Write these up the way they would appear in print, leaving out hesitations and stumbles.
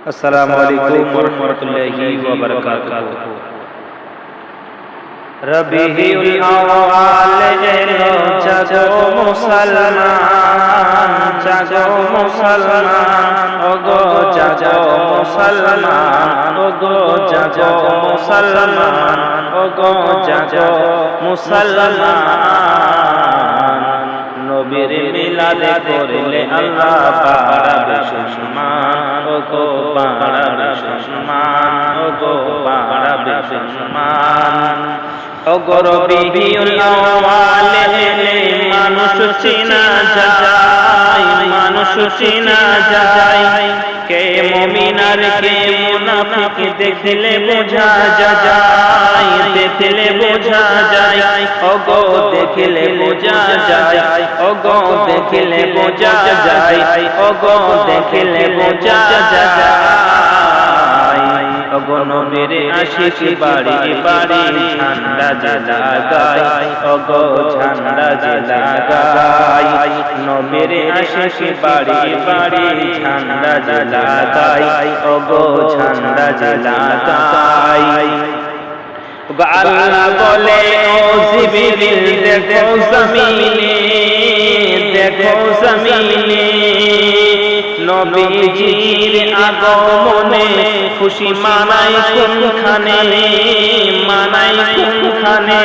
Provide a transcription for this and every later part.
अस्सलामु अलैकुम वरहमतुल्लाहि वबरकातुहू। रबीउल अव्वल एलो जागो मुसलमान, जागो मुसलमान, ओगो जागो मुसलमान, ओगो जागो मुसलमान, ओगो जागो मुसलमान। नबीर मिलादे करले अल्लाह बाड़ाबे सम्मान, ओगो बाड़ाबे सम्मान, ओगो बाड़ाबे सम्मान। ओगो रबीउल अव्वल एলে মানুষ চিনা যায়, মানুষ চিনা যায়। কে মুমিন আর কে মুনাফিক দেখলে বোঝা যায়, দেখলে বোঝা যায়। ওগো দেখলে বোঝা যায়, ওগো দেখলে বোঝা যায়, ওগো দেখলে বোঝা যায়। ওগো নবীর আশিক বাড়ি বাড়ি ঝান্ডা লাগায়, ওগো ঝান্ডা লাগায়। নবীর আশিক বাড়ি বাড়ি ঝান্ডা লাগায়, ওগো ঝান্ডা লাগায়। আল্লাহ বলে ও জিবরিল দেখো জমিনে, দেখো জমিনে নবীজির আগমনে খুশি মানাই কোনখানে, মানাই কোনখানে,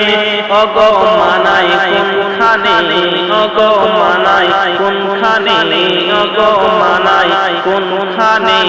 ওগো মানাই কোনখানে, ওগো মানাই কোনখানে, ওগো মানাই কোনখানে।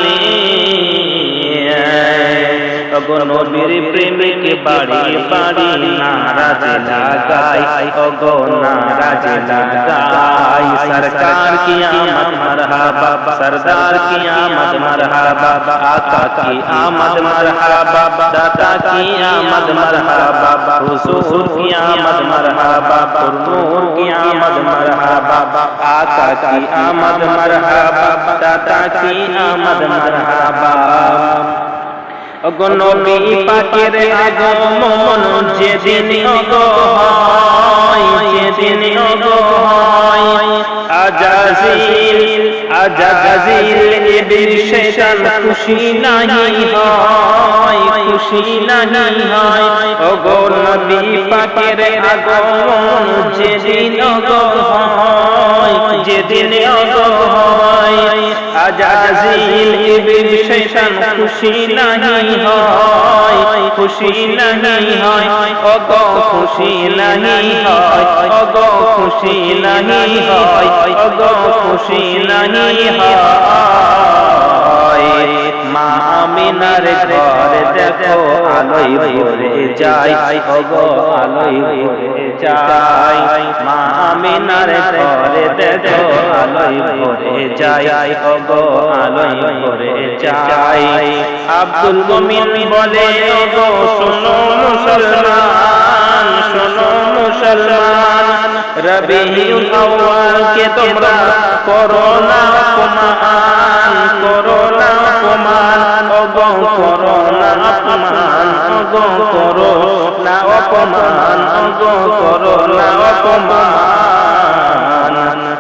ওগো নবীর প্রেমিক বাড়ি বাড়ি নারাজ লাগায়, ওগো নারাজ লাগায়। সরকার কি আমদ মরহাবা, সরদার কি আমদ মরহাবা, আকা কি আমদ মরহাবা, দাতা কি আমদ মরহাবা, হুজুর কি আমদ মরহাবা, নূর কি আমদ মরহাবা, আকা কি আমদ মরহাবা, দাতা কি আমদ মরহাবা। ওগো নবী পাকের আগমন যেদিন ওগো হয়, যেদিন ওগো হয়। আজাজিল আজাজিল ইবলিস শয়তান খুশি নাহি হয়, খুশি নাহি হয়। ওগো নবী পাকের আগমন যেদিন ওগো হয়, যেদিন ওগো হয়। আজাজিল ইবলিস শয়তান খুশি নাহি হয়, খুশি নাহি হয়, ওগো খুশি নাহি হয়, ওগো খুশি নাহি হয়, ওগো খুশি নাহি হয়। মা আমিনার ঘরে দেখো আলোয় ভরে যায়, ওগো আলোয় ভরে যায়। মা আমিনার ঘরে দেখো আলোয় ভরে যায়, ওগো আলোয় ভরে যায়। আব্দুল মুমিন বলে ওগো শোনো মুসলমান, শোনো মুসলমান, রবিউল আউয়াল কে তোমরা করো না অপমান, করো না অপমান, ওগো করো না অপমান, ওগো করো না অপমান, ওগো করো না অপমান।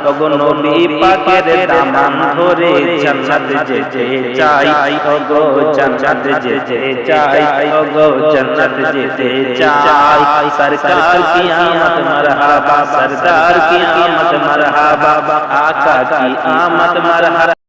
ওগো নবী পাকের দামান ধরে জান্নাত যেতে চাই, ওগো জান্নাত যেতে চাই, ওগো জান্নাত যেতে চাই। সরকার কি আমদ মরহাবা, সরদার কি আমদ মরহাবা, আকা কি আমদ মরহাবা।